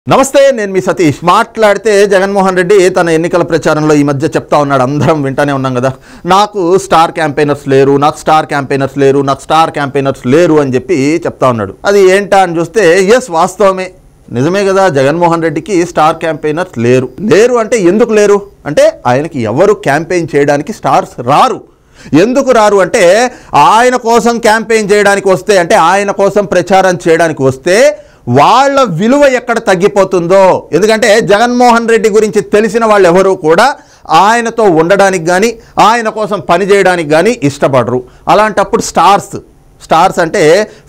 నమస్తే, నేను మీ సతీష్. మాట్లాడితే జగన్మోహన్ రెడ్డి తన ఎన్నికల ప్రచారంలో ఈ మధ్య చెప్తా ఉన్నాడు, అందరం వింటానే ఉన్నాం కదా, నాకు స్టార్ క్యాంపెయినర్స్ లేరు, నాకు స్టార్ క్యాంపెయినర్స్ లేరు, నాకు స్టార్ క్యాంపెయినర్స్ లేరు అని చెప్పి చెప్తా ఉన్నాడు. అది ఏంటా అని చూస్తే ఎస్, వాస్తవమే, నిజమే కదా. జగన్మోహన్ రెడ్డికి స్టార్ క్యాంపెయినర్స్ లేరు అంటే ఎందుకు లేరు అంటే ఆయనకి ఎవరు క్యాంపెయిన్ చేయడానికి స్టార్స్ రారు. ఎందుకు రారు అంటే ఆయన కోసం క్యాంపెయిన్ చేయడానికి వస్తే, అంటే ఆయన కోసం ప్రచారం చేయడానికి వస్తే వాళ్ళ విలువ ఎక్కడ తగ్గిపోతుందో. ఎందుకంటే జగన్మోహన్ రెడ్డి గురించి తెలిసిన వాళ్ళు ఎవరు కూడా ఆయనతో ఉండడానికి కానీ ఆయన కోసం పనిచేయడానికి కానీ ఇష్టపడరు. అలాంటప్పుడు స్టార్స్ అంటే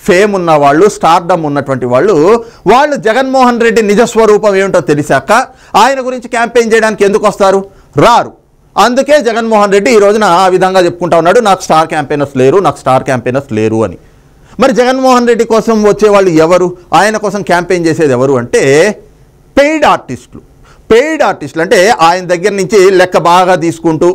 ఫేమ్ ఉన్న వాళ్ళు, స్టార్డమ్ ఉన్నటువంటి వాళ్ళు జగన్మోహన్ రెడ్డి నిజస్వరూపం ఏమిటో తెలిసాక ఆయన గురించి క్యాంపెయిన్ చేయడానికి ఎందుకు వస్తారు? రారు. అందుకే జగన్మోహన్ రెడ్డి ఈ రోజున ఆ విధంగా చెప్పుకుంటా ఉన్నాడు, నాకు స్టార్ క్యాంపెయినర్స్ లేరు అని. మరి జగన్మోహన్ రెడ్డి కోసం వచ్చేవాళ్ళు ఎవరు, ఆయన కోసం క్యాంపెయిన్ చేసేది ఎవరు అంటే పెయిడ్ ఆర్టిస్టులు అంటే ఆయన దగ్గర నుంచి లెక్క బాగా తీసుకుంటూ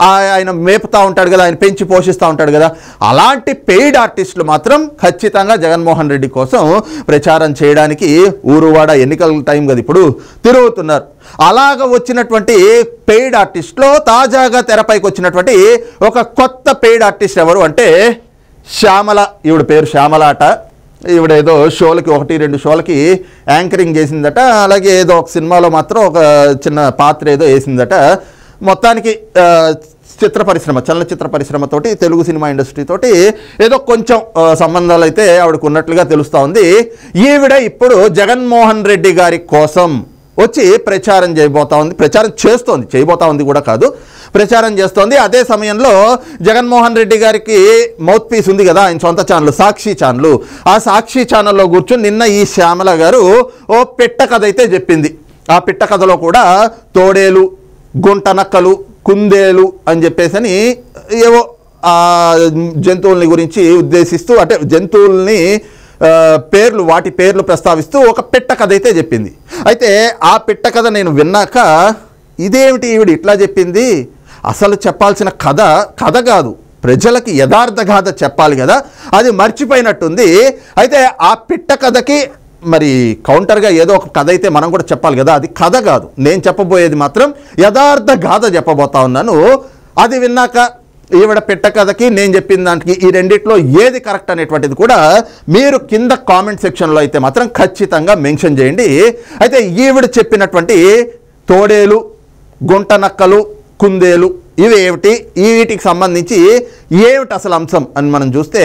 ఆయన మేపుతూ ఉంటాడు కదా, ఆయన పెంచి పోషిస్తూ ఉంటాడు కదా, అలాంటి పెయిడ్ ఆర్టిస్టులు మాత్రం ఖచ్చితంగా జగన్మోహన్ రెడ్డి కోసం ప్రచారం చేయడానికి ఊరువాడ, ఎన్నికల టైం కదా ఇప్పుడు, తిరుగుతున్నారు. అలాగ వచ్చినటువంటి పెయిడ్ ఆర్టిస్టులో తాజాగా తెరపైకి వచ్చినటువంటి ఒక కొత్త పెయిడ్ ఆర్టిస్ట్ ఎవరు అంటే శ్యామల. ఈవిడ పేరు శ్యామల అట. ఈవిడ ఏదో షోలకి 1-2 షోలకి యాంకరింగ్ చేసిందట. అలాగే ఏదో ఒక సినిమాలో మాత్రం ఒక చిన్న పాత్ర ఏదో వేసిందట. మొత్తానికి చలనచిత్ర పరిశ్రమతోటి, తెలుగు సినిమా ఇండస్ట్రీతోటి ఏదో కొంచెం సంబంధాలు అయితే ఆవిడకు ఉన్నట్లుగా తెలుస్తూ ఉంది. ఈవిడ ఇప్పుడు జగన్మోహన్ రెడ్డి గారి కోసం వచ్చి ప్రచారం చేయబోతా ఉంది కూడా కాదు, ప్రచారం చేస్తోంది. అదే సమయంలో జగన్మోహన్ రెడ్డి గారికి మౌత్ పీస్ ఉంది కదా, ఆయన సొంత ఛానల్ సాక్షి ఛానల్. ఆ సాక్షి ఛానల్లో కూర్చొని నిన్న ఈ శ్యామల గారు ఓ పిట్ట కథ అయితే చెప్పింది. ఆ పిట్ట కథలో కూడా తోడేలు, గుంటనక్కలు, కుందేలు అని చెప్పేసి ఏవో జంతువుల్ని గురించి ఉద్దేశిస్తూ, అంటే జంతువుల్ని వాటి పేర్లు ప్రస్తావిస్తూ ఒక పిట్ట కథ అయితే చెప్పింది. అయితే ఆ పిట్ట కథ నేను విన్నాక ఇదేమిటి ఈవిడ ఇట్లా చెప్పింది, అసలు చెప్పాల్సిన కథ కాదు, ప్రజలకి యథార్థ గాథ చెప్పాలి కదా, అది మర్చిపోయినట్టుంది. అయితే ఆ పిట్ట కథకి మరి కౌంటర్గా ఏదో ఒక కథ అయితే మనం కూడా చెప్పాలి కదా, అది కథ కాదు. నేను చెప్పబోయేది మాత్రం యథార్థ గాథ చెప్పబోతా ఉన్నాను. అది విన్నాక ఈవిడ పిట్ట కథకి నేను చెప్పిన దానికి ఈ రెండిట్లో ఏది కరెక్ట్ అనేటువంటిది కూడా మీరు కింద కామెంట్ సెక్షన్లో అయితే మాత్రం ఖచ్చితంగా మెన్షన్ చేయండి. అయితే ఈవిడ చెప్పినటువంటి తోడేలు, గుంటనక్కలు, కుందేలు ఇవి ఏమిటి, వీటికి సంబంధించి ఏమిటి అసలు అంశం అని మనం చూస్తే,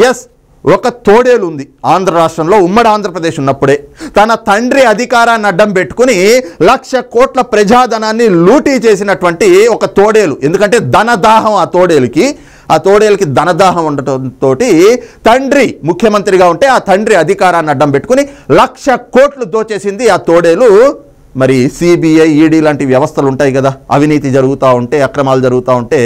ఎస్, ఒక తోడేలు ఉంది ఆంధ్ర రాష్ట్రంలో, ఉమ్మడి ఆంధ్రప్రదేశ్ ఉన్నప్పుడే తన తండ్రి అధికారాన్ని అడ్డం పెట్టుకుని 1,00,000 కోట్ల ప్రజాధనాన్ని లూటీ చేసినటువంటి ఒక తోడేలు. ఎందుకంటే ధనదాహం ఆ తోడేలుకి ధనదాహం ఉండటంతో తండ్రి ముఖ్యమంత్రిగా ఉంటే ఆ తండ్రి అధికారాన్ని అడ్డం పెట్టుకుని 1,00,000 కోట్లు దోచేసింది ఆ తోడేలు. మరి సిబిఐ, ఈడీ లాంటి వ్యవస్థలు ఉంటాయి కదా, అవినీతి జరుగుతూ ఉంటే, అక్రమాలు జరుగుతూ ఉంటే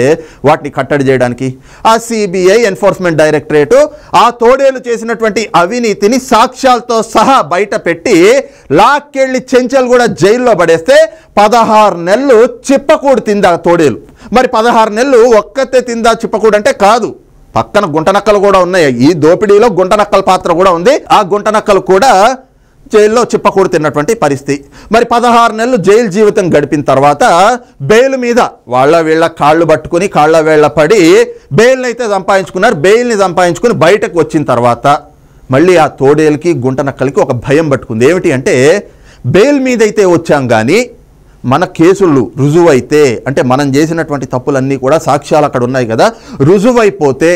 వాటిని కట్టడి చేయడానికి ఆ సిబిఐ, ఎన్ఫోర్స్మెంట్ డైరెక్టరేటు ఆ తోడేలు చేసినటువంటి అవినీతిని సాక్ష్యాలతో సహా బయట పెట్టి లాక్కెళ్ళి చెంచల్ కూడా జైల్లో పడేస్తే 16 నెలలు చిప్పకూడు తింది ఆ తోడేలు. మరి 16 నెలలు ఒక్కతే తిందా చిప్పకూడు అంటే కాదు, పక్కన గుంటనక్కలు కూడా ఉన్నాయి. ఈ దోపిడీలో గుంటనక్కల పాత్ర కూడా ఉంది. ఆ గుంటనక్కలు కూడా జైల్లో చిప్పకూడు తిన్నటువంటి పరిస్థితి. మరి 16 నెలలు జైలు జీవితం గడిపిన తర్వాత బెయిల్ మీద వీళ్ళ కాళ్ళు పట్టుకుని కాళ్ళ వేళ్ళ పడి బెయిల్ని అయితే సంపాదించుకున్నారు. బెయిల్ని సంపాదించుకుని బయటకు వచ్చిన తర్వాత మళ్ళీ ఆ తోడేలకి, గుంటనక్కలకి ఒక భయం పట్టుకుంది. ఏమిటి అంటే బెయిల్ మీద అయితే వచ్చాం కానీ మన కేసులు రుజువైతే, అంటే మనం చేసినటువంటి తప్పులన్నీ కూడా సాక్ష్యాలు అక్కడ ఉన్నాయి కదా, రుజువైపోతే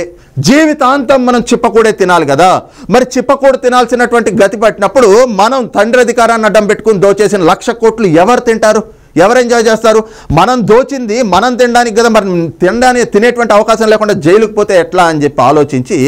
జీవితాంతం మనం చిప్పకూడే తినాలి కదా. మరి చిప్పకూడు తినాల్సినటువంటి గతి పట్టినప్పుడు మనం తండ్రి అధికారాన్ని అడ్డం పెట్టుకుని దోచేసిన 1,00,000 కోట్లు ఎవరు తింటారు, ఎవరు ఎంజాయ్ చేస్తారు? మనం దోచింది మనం తినడానికి కదా, మరి తినేటువంటి అవకాశం లేకుండా జైలుకు పోతే ఎట్లా అని చెప్పి ఆలోచించి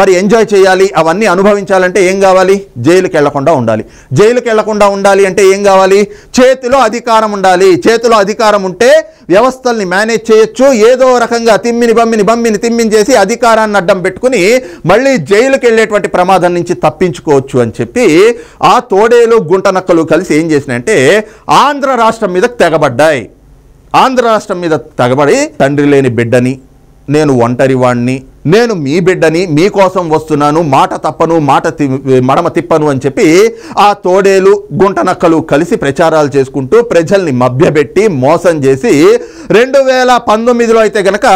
మరి ఎంజాయ్ చేయాలి, అవన్నీ అనుభవించాలంటే ఏం కావాలి? జైలుకి వెళ్లకుండా ఉండాలి. జైలుకి వెళ్లకుండా ఉండాలి అంటే ఏం కావాలి? చేతిలో అధికారం ఉండాలి. చేతిలో అధికారం ఉంటే వ్యవస్థల్ని మేనేజ్ చేయొచ్చు. ఏదో రకంగా తిమ్మిని చేసి అధికారాన్ని అడ్డం పెట్టుకుని మళ్ళీ జైలుకి వెళ్ళేటువంటి ప్రమాదం నుంచి తప్పించుకోవచ్చు అని చెప్పి ఆ తోడేలు, గుంటనక్కలు కలిసి ఏం చేసినాయంటే ఆంధ్ర రాష్ట్రం మీద తెగబడ్డాయి. ఆంధ్ర రాష్ట్రం మీద తెగబడి తండ్రి లేని బిడ్డని, నేను ఒంటరి వాణ్ణి, నేను మీ బిడ్డని, మీకోసం వస్తున్నాను, మాట తప్పను, మడమ తిప్పను అని చెప్పి ఆ తోడేలు గుంటనక్కలు కలిసి ప్రచారాలు చేసుకుంటూ ప్రజల్ని మభ్యపెట్టి మోసం చేసి 2019లో అయితే గనక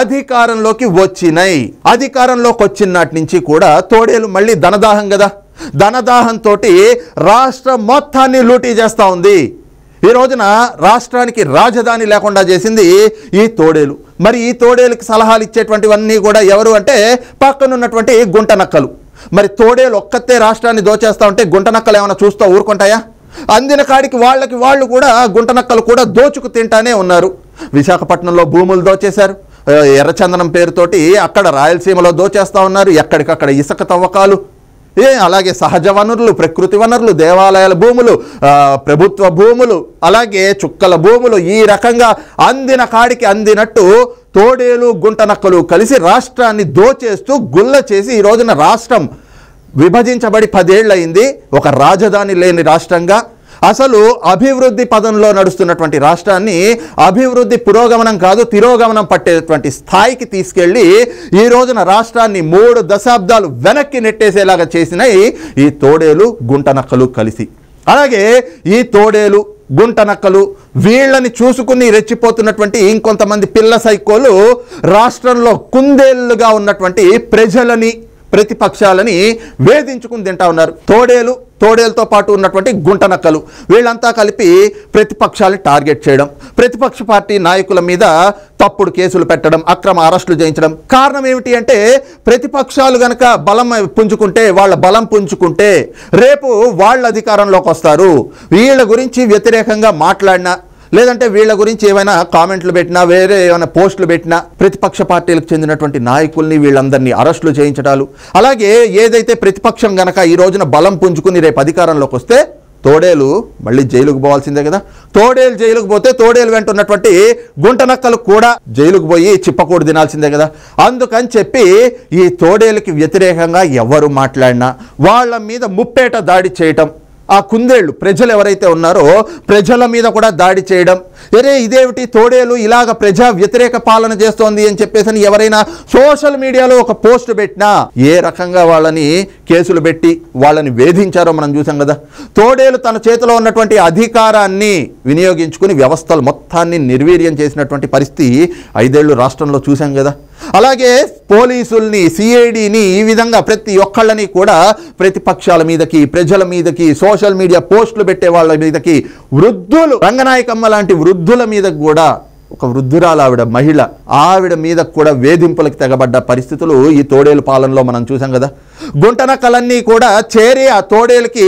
అధికారంలోకి వచ్చినాయి. అధికారంలోకి వచ్చిన నాటి నుంచి కూడా తోడేలు మళ్ళీ ధనదాహం కదా, ధనదాహంతో రాష్ట్రం మొత్తాన్ని లూటీ చేస్తూ ఉంది. ఈ రోజున రాష్ట్రానికి రాజధాని లేకుండా చేసింది ఈ తోడేలు. మరి ఈ తోడేలుకి సలహాలు ఇచ్చేటువంటివన్నీ కూడా ఎవరు అంటే పక్కనున్నటువంటి గుంటనక్కలు. మరి తోడేలు ఒక్కతే రాష్ట్రాన్ని దోచేస్తూ ఉంటే గుంటనక్కలు ఏమైనా చూస్తూ ఊరుకుంటాయా? అందిన కాడికి వాళ్ళు కూడా గుంటనక్కలు కూడా దోచుకు తింటానే ఉన్నారు. విశాఖపట్నంలో భూములు దోచేశారు, ఎర్రచందనం పేరుతోటి అక్కడ రాయలసీమలో దోచేస్తూ ఉన్నారు, ఎక్కడికక్కడ ఇసుక తవ్వకాలు, అలాగే సహజ వనరులు, ప్రకృతి వనరులు, దేవాలయాల భూములు, ప్రభుత్వ భూములు, అలాగే చుక్కల భూములు, ఈ రకంగా అందిన కాడికి అందినట్టు తోడేలు గుంటనక్కలు కలిసి రాష్ట్రాన్ని దోచేస్తూ గుల్ల చేసి ఈ రోజున రాష్ట్రం విభజించబడి 10 ఏళ్ళు అయింది. ఒక రాజధాని లేని రాష్ట్రంగా, అసలు అభివృద్ధి పదంలో నడుస్తున్నటువంటి రాష్ట్రాన్ని అభివృద్ధి పురోగమనం కాదు తిరోగమనం పట్టేటువంటి స్థాయికి తీసుకెళ్ళి ఈ రోజున రాష్ట్రాన్ని 3 దశాబ్దాలు వెనక్కి నెట్టేసేలాగా చేసినాయి ఈ తోడేలు గుంటనక్కలు కలిసి. అలాగే ఈ తోడేలు గుంటనక్కలు వీళ్ళని చూసుకుని రెచ్చిపోతున్నటువంటి ఇంకొంతమంది పిల్ల సైకోలు రాష్ట్రంలో కుందేళ్లుగా ఉన్నటువంటి ప్రజలని, ప్రతిపక్షాలని వేధించుకుని తింటా ఉన్నారు. తోడేలతో పాటు ఉన్నటువంటి గుంటనక్కలు వీళ్ళంతా కలిపి ప్రతిపక్షాలను టార్గెట్ చేయడం, ప్రతిపక్ష పార్టీ నాయకుల మీద తప్పుడు కేసులు పెట్టడం, అక్రమ అరెస్టులు చేయించడం. కారణం ఏమిటి అంటే ప్రతిపక్షాలు గనక వాళ్ళ బలం పుంజుకుంటే రేపు వాళ్ళ అధికారంలోకి వస్తారు. వీళ్ళ గురించి వ్యతిరేకంగా మాట్లాడినా, లేదంటే వీళ్ళ గురించి ఏమైనా కామెంట్లు పెట్టినా, వేరే ఏమైనా పోస్టులు పెట్టినా ప్రతిపక్ష పార్టీలకు చెందినటువంటి నాయకుల్ని వీళ్ళందరినీ అరెస్టులు చేయించడాలు. అలాగే ఏదైతే ప్రతిపక్షం గనక ఈ రోజున బలం పుంజుకుని రేపు అధికారంలోకి వస్తే తోడేలు మళ్ళీ జైలుకు పోవాల్సిందే కదా. తోడేలు జైలుకు పోతే తోడేలు వెంట ఉన్నటువంటి గుంటనక్కలు కూడా జైలుకు పోయి చిప్పకూడు తినాల్సిందే కదా. అందుకని చెప్పి ఈ తోడేలుకి వ్యతిరేకంగా ఎవరు మాట్లాడినా వాళ్ళ మీద ముప్పేట దాడి చేయటం, ఆ కుందేళ్ళు ప్రజలు ఎవరైతే ఉన్నారో ప్రజల మీద కూడా దాడి చేయడం. ఇదేమిటి తోడేలు ఇలాగ ప్రజా వ్యతిరేక పాలన చేస్తోంది అని చెప్పేసి ఎవరైనా సోషల్ మీడియాలో ఒక పోస్ట్ పెట్టినా ఏ రకంగా వాళ్ళని కేసులు పెట్టి వాళ్ళని వేధించారో మనం చూసాం కదా. తోడేలు తన చేతిలో ఉన్నటువంటి అధికారాన్ని వినియోగించుకుని వ్యవస్థలు మొత్తాన్ని నిర్వీర్యం చేసినటువంటి పరిస్థితి 5 ఏళ్ళు రాష్ట్రంలో చూసాం కదా. అలాగే పోలీసుల్ని, సిఐడిని ఈ విధంగా ప్రతి ఒక్కళ్ళని కూడా ప్రతిపక్షాల మీదకి, ప్రజల మీదకి, సోషల్ మీడియా పోస్టులు పెట్టే వాళ్ళ మీదకి, వృద్ధులు, రంగనాయకమ్మ లాంటి వృద్ధుల మీద కూడా, ఒక వృద్ధురాలు ఆవిడ మీద కూడా వేధింపులకు తెగబడ్డ పరిస్థితులు ఈ తోడేలు పాలనలో మనం చూసాం కదా. గుంటనక్కలన్నీ కూడా చేరి ఆ తోడేలుకి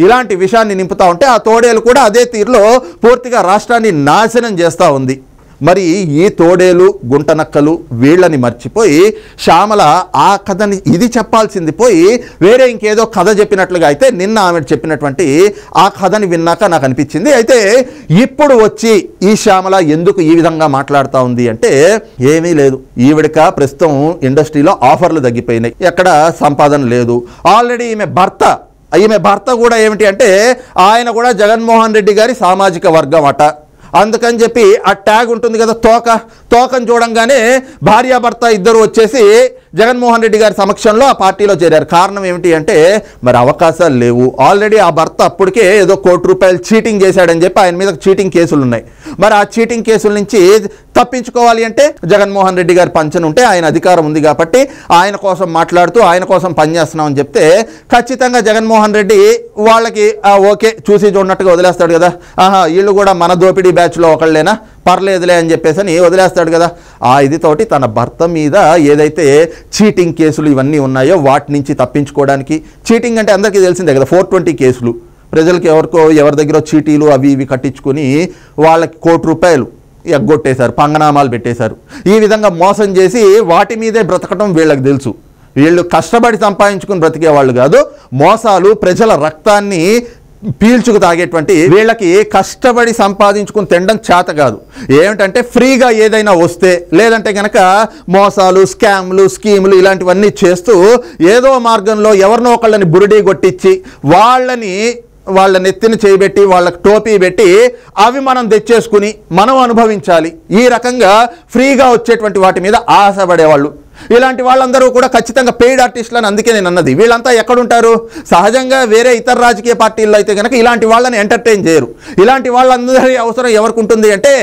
ఇలాంటి విషయాన్ని నింపుతా ఉంటే ఆ తోడేలు కూడా అదే తీరులో పూర్తిగా రాష్ట్రాన్ని నాశనం చేస్తూ ఉంది. మరి ఈ తోడేలు గుంటనక్కలు వీళ్ళని మర్చిపోయి శ్యామల ఆ కథని ఇది చెప్పాల్సింది పోయి వేరే ఇంకేదో కథ చెప్పినట్లుగా అయితే నిన్న ఆమె చెప్పినటువంటి ఆ కథని విన్నాక నాకు అనిపించింది. అయితే ఇప్పుడు వచ్చి ఈ శ్యామల ఎందుకు ఈ విధంగా మాట్లాడుతూ ఉంది అంటే ఏమీ లేదు. ఈవిడక ప్రస్తుతం ఇండస్ట్రీలో ఆఫర్లు తగ్గిపోయినాయి, ఎక్కడ సంపాదన లేదు. ఆల్రెడీ ఈమె భర్త కూడా ఏమిటి అంటే ఆయన కూడా జగన్మోహన్ రెడ్డి గారి సామాజిక వర్గం అట. అందుకని చెప్పి ఆ ట్యాగ్ ఉంటుంది కదా, తోకను చూడంగానే భార్యాభర్త ఇద్దరు వచ్చేసి జగన్మోహన్ రెడ్డి గారి సమక్షంలో ఆ పార్టీలో చేరారు. కారణం ఏమిటి అంటే మరి అవకాశాలు లేవు. ఆల్రెడీ ఆ భర్త అప్పటికే ఏదో ₹1 చీటింగ్ చేశాడని చెప్పి ఆయన మీద చీటింగ్ కేసులు ఉన్నాయి. మరి ఆ చీటింగ్ కేసుల నుంచి తప్పించుకోవాలి అంటే జగన్మోహన్ రెడ్డి గారి పంచన ఉంటే ఆయన అధికారం ఉంది కాబట్టి ఆయన కోసం మాట్లాడుతూ ఆయన కోసం పనిచేస్తున్నామని చెప్తే ఖచ్చితంగా జగన్మోహన్ రెడ్డి వాళ్ళకి ఓకే చూసి చూడనట్టుగా వదిలేస్తాడు కదా. వీళ్ళు కూడా మన దోపిడీ బ్యాచ్లో ఒకళ్ళేనా, పర్లేదులే అని చెప్పేసి వదిలేస్తాడు కదా. ఆ ఇదితోటి తన భర్త మీద ఏదైతే చీటింగ్ కేసులు ఇవన్నీ ఉన్నాయో వాటి నుంచి తప్పించుకోవడానికి, చీటింగ్ అంటే అందరికీ తెలిసిందే కదా, 420 కేసులు, ప్రజలకి ఎవరి దగ్గర చీటీలు అవి ఇవి కట్టించుకొని వాళ్ళకి ₹1 ఎగ్గొట్టేశారు, పంగనామాలు పెట్టేశారు. ఈ విధంగా మోసం చేసి వాటి మీదే బ్రతకటం వీళ్ళకి తెలుసు. వీళ్ళు కష్టపడి సంపాదించుకుని బ్రతికే వాళ్ళు కాదు, మోసాలు, ప్రజల రక్తాన్ని పీల్చుకు తాగేటువంటి వీళ్ళకి కష్టపడి సంపాదించుకుని తినడం చేత కాదు. ఏమిటంటే ఫ్రీగా ఏదైనా వస్తే, లేదంటే కనుక మోసాలు, స్కామ్లు, స్కీములు ఇలాంటివన్నీ చేస్తూ ఏదో మార్గంలో ఎవరినో ఒకళ్ళని బురిడీ కొట్టించి వాళ్ళ నెత్తిని చేయబెట్టి వాళ్ళకి టోపీ పెట్టి అవి మనం తెచ్చేసుకుని మనం అనుభవించాలి. ఈ రకంగా ఫ్రీగా వచ్చేటువంటి వాటి మీద ఆశపడేవాళ్ళు. ఇలాంటి వాళ్ళందరూ కూడా ఖచ్చితంగా పెయిడ్ ఆర్టిస్టులు అని అందుకే నేను అన్నది. వీళ్ళంతా ఎక్కడుంటారు? సహజంగా వేరే ఇతర రాజకీయ పార్టీల్లో అయితే కనుక ఇలాంటి వాళ్ళని ఎంటర్టైన్ చేయరు. ఇలాంటి వాళ్ళందరి అవసరం ఎవరికి ఉంటుంది అంటే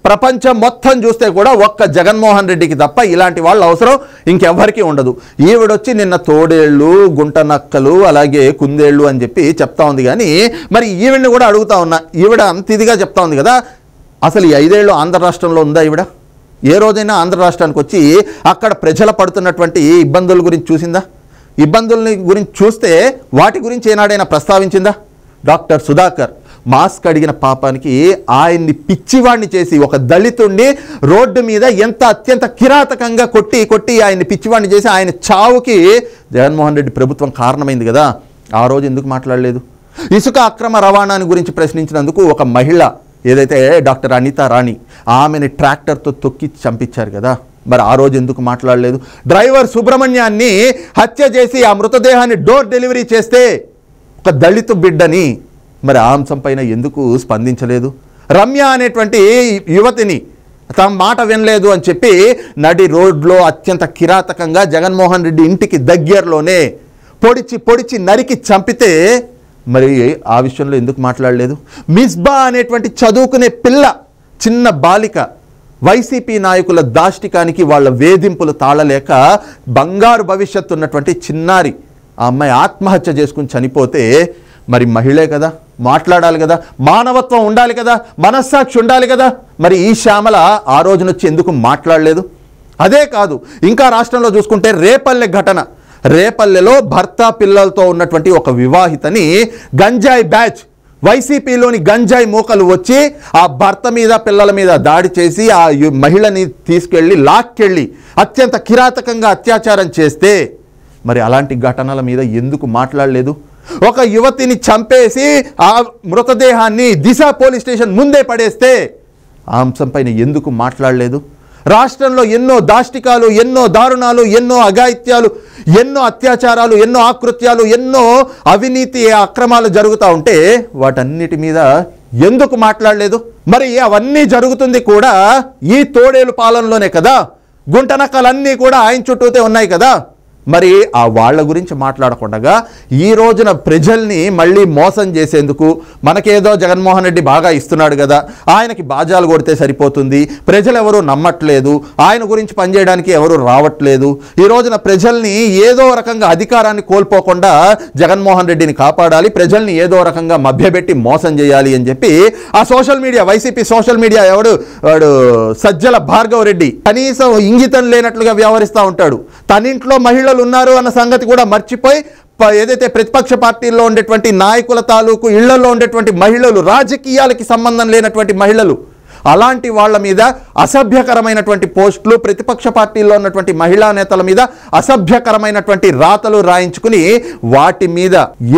ప్రపంచం మొత్తం చూస్తే కూడా ఒక్క జగన్మోహన్ రెడ్డికి తప్ప ఇలాంటి వాళ్ళ అవసరం ఇంకెవ్వరికీ ఉండదు. ఈవిడొచ్చి నిన్న తోడేళ్ళు, గుంట నక్కలు, అలాగే కుందేళ్ళు అని చెప్పి చెప్తా ఉంది. కానీ మరి ఈవిడ్ని కూడా అడుగుతా ఉన్నా, ఈవిడ అంత ఇదిగా చెప్తా ఉంది కదా, అసలు ఈ 5 ఏళ్ళు ఆంధ్ర రాష్ట్రంలో ఉందా ఈవిడ? ఏ రోజైనా ఆంధ్ర రాష్ట్రానికి వచ్చి అక్కడ ప్రజలు పడుతున్నటువంటి ఇబ్బందుల గురించి చూసిందా? ఇబ్బందుల్ని గురించి చూస్తే వాటి గురించి ఏనాడైనా ప్రస్తావించిందా? డాక్టర్ సుధాకర్ మాస్క్ అడిగిన పాపానికి ఆయన్ని పిచ్చివాడిని చేసి, ఒక దళితుడిని రోడ్డు మీద ఎంత అత్యంత కిరాతకంగా కొట్టి ఆయన్ని పిచ్చివాడిని చేసి ఆయన చావుకి జగన్మోహన్ రెడ్డి ప్రభుత్వం కారణమైంది కదా. ఆ రోజు ఎందుకు మాట్లాడలేదు? ఇసుక అక్రమ రవాణాని గురించి ప్రశ్నించినందుకు ఒక మహిళ ఏదైతే డాక్టర్ అనితా రాణి, ఆమెని ట్రాక్టర్తో తొక్కి చంపించారు కదా, మరి ఆ రోజు ఎందుకు మాట్లాడలేదు? డ్రైవర్ సుబ్రహ్మణ్యాన్ని హత్య చేసి ఆ మృతదేహాన్ని డోర్ డెలివరీ చేస్తే ఒక దళిత బిడ్డని, మరి ఆ అంశం పైన ఎందుకు స్పందించలేదు? రమ్య అనేటువంటి యువతిని తమ మాట వినలేదు అని చెప్పి నడి రోడ్లో అత్యంత కిరాతకంగా జగన్మోహన్ రెడ్డి ఇంటికి దగ్గరలోనే పొడిచి నరికి చంపితే మరి ఆ విషయంలో ఎందుకు మాట్లాడలేదు? మిస్బా అనేటువంటి చదువుకునే పిల్ల, చిన్న బాలిక, వైసీపీ నాయకుల దాష్టికానికి వాళ్ళ వేధింపులు తాళలేక బంగారు భవిష్యత్తు ఉన్నటువంటి చిన్నారి, ఆ అమ్మాయి ఆత్మహత్య చేసుకుని చనిపోతే మరి మహిళే కదా, మాట్లాడాలి కదా, మానవత్వం ఉండాలి కదా, మనస్సాక్షి ఉండాలి కదా. మరి ఈ శ్యామల ఆ రోజునొచ్చి ఎందుకు మాట్లాడలేదు? అదే కాదు, ఇంకా రాష్ట్రంలో చూసుకుంటే రేపల్లె ఘటన, రేపల్లెలో భర్త పిల్లలతో ఉన్నటువంటి ఒక వివాహితని గంజాయి బ్యాచ్, వైసీపీలోని గంజాయి మూకలు వచ్చి ఆ భర్త మీద పిల్లల మీద దాడి చేసి ఆ మహిళని తీసుకెళ్ళి లాక్కెళ్ళి అత్యంత కిరాతకంగా అత్యాచారం చేస్తే మరి అలాంటి ఘటనల మీద ఎందుకు మాట్లాడలేదు? ఒక యువతిని చంపేసి ఆ మృతదేహాన్ని దిశ పోలీస్ స్టేషన్ ముందే పడేస్తే ఆ అంశంపైన ఎందుకు మాట్లాడలేదు? రాష్ట్రంలో ఎన్నో దాష్టికాలు, ఎన్నో దారుణాలు, ఎన్నో అఘాయిత్యాలు, ఎన్నో అత్యాచారాలు, ఎన్నో ఆకృత్యాలు, ఎన్నో అవినీతి అక్రమాలు జరుగుతూ ఉంటే వాటన్నిటి మీద ఎందుకు మాట్లాడలేదు? మరి అవన్నీ జరుగుతుంది కూడా ఈ తోడేలు పాలనలోనే కదా, గుంటనక్కలన్నీ కూడా ఆయన చుట్టూతే ఉన్నాయి కదా. మరి ఆ వాళ్ళ గురించి మాట్లాడకుండా ఈ రోజున ప్రజల్ని మళ్ళీ మోసం చేసేందుకు, మనకేదో జగన్మోహన్ రెడ్డి బాగా ఇస్తున్నాడు కదా, ఆయనకి బాజాలు కొడితే సరిపోతుంది, ప్రజలు ఎవరు నమ్మట్లేదు, ఆయన గురించి పనిచేయడానికి ఎవరు రావట్లేదు, ఈ రోజున ప్రజల్ని ఏదో రకంగా అధికారాన్ని కోల్పోకుండా జగన్మోహన్ రెడ్డిని కాపాడాలి, ప్రజల్ని ఏదో రకంగా మభ్యపెట్టి మోసం చేయాలి అని చెప్పి ఆ social media, YCP social media వాడు సజ్జల భార్గవ్ రెడ్డి కనీసం ఇంగితం లేనట్లుగా వ్యవహరిస్తూ ఉంటాడు. తనింట్లో మహిళలు ఉన్నారు అన్న సంగతి కూడా మర్చిపోయి ఏదైతే ప్రతిపక్ష పార్టీల్లో ఉండేటువంటి నాయకుల తాలూకు ఇళ్లలో ఉండేటువంటి మహిళలు, రాజకీయాలకి సంబంధం లేనటువంటి మహిళలు, అలాంటి వాళ్ళ మీద అసభ్యకరమైనటువంటి పోస్టులు, ప్రతిపక్ష పార్టీల్లో ఉన్నటువంటి మహిళా నేతల మీద అసభ్యకరమైనటువంటి రాతలు రాయించుకుని వాటి మీద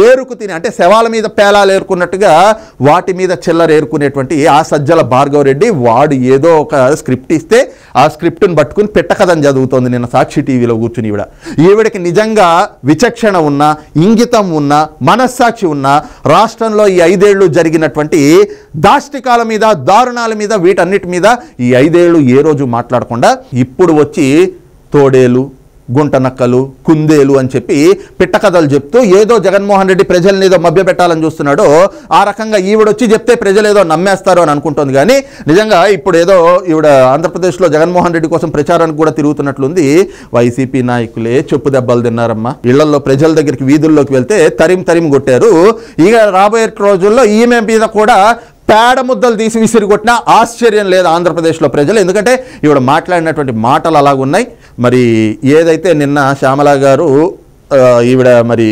ఏరుకు తిని, అంటే శవాల మీద పేలాలు ఏరుకున్నట్టుగా వాటి మీద చిల్లర ఏరుకునేటువంటి ఆ సజ్జల భార్గవ్ రెడ్డి వాడు ఏదో ఒక స్క్రిప్ట్ ఇస్తే ఆ స్క్రిప్ట్ను పట్టుకుని పెట్టకదని చదువుతోంది నిన్న సాక్షి టీవీలో కూర్చుని. ఈవిడకి నిజంగా విచక్షణ ఉన్నా, ఇంగితం ఉన్నా, మనస్సాక్షి ఉన్నా రాష్ట్రంలో ఈ 5 ఏళ్ళు జరిగినటువంటి దాష్టికాల మీద, దారుణాల మీద, వీటన్నిటి మీద ఈ 5 ఏళ్ళు ఏ రోజు మాట్లాడకుండా ఇప్పుడు వచ్చి తోడేలు, గుంటనక్కలు, కుందేలు అని చెప్పి పిట్టకథలు చెప్తూ ఏదో జగన్మోహన్ రెడ్డి ప్రజల్ని ఏదో మభ్య పెట్టాలని చూస్తున్నాడో ఆ రకంగా ఈవిడొచ్చి చెప్తే ప్రజలు ఏదో నమ్మేస్తారు అని అనుకుంటుంది. కానీ నిజంగా ఇప్పుడు ఏదో ఈవిడ ఆంధ్రప్రదేశ్లో జగన్మోహన్ రెడ్డి కోసం ప్రచారానికి కూడా తిరుగుతున్నట్లుంది. వైసీపీ నాయకులే చెప్పు దెబ్బలు తిన్నారమ్మా. ఇళ్లలో ప్రజల దగ్గరికి, వీధుల్లోకి వెళ్తే తరిమి కొట్టారు. ఇక రాబోయే రోజుల్లో ఈమె మీద కూడా పేడ ముద్దలు తీసి విసిరికొట్టినా ఆశ్చర్యం లేదు ఆంధ్రప్రదేశ్లో ప్రజలు. ఎందుకంటే ఈవిడ మాట్లాడినటువంటి మాటలు అలాగున్నాయి. మరి ఏదైతే నిన్న శ్యామల గారు ఈవిడ మరి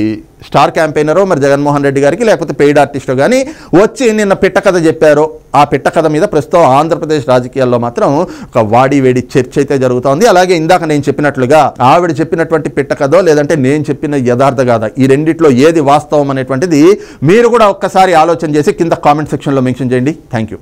స్టార్ క్యాంపెయినరో మరి జగన్మోహన్ రెడ్డి గారికి లేకపోతే పెయిడ్ ఆర్టిస్టో కానీ వచ్చి నిన్న పిట్టకథ చెప్పారో ఆ పిట్టకథ మీద ప్రస్తుతం ఆంధ్రప్రదేశ్ రాజకీయాల్లో మాత్రం ఒక వాడివేడి చర్చ అయితే జరుగుతోంది. అలాగే ఇందాక నేను చెప్పినట్లుగా ఆవిడ చెప్పినటువంటి పిట్టకథో లేదంటే నేను చెప్పిన యథార్థ గాథ, ఈ రెండిట్లో ఏది వాస్తవం అనేటువంటిది మీరు కూడా ఒక్కసారి ఆలోచన చేసి కింద కామెంట్ సెక్షన్లో మెన్షన్ చేయండి. Thank you.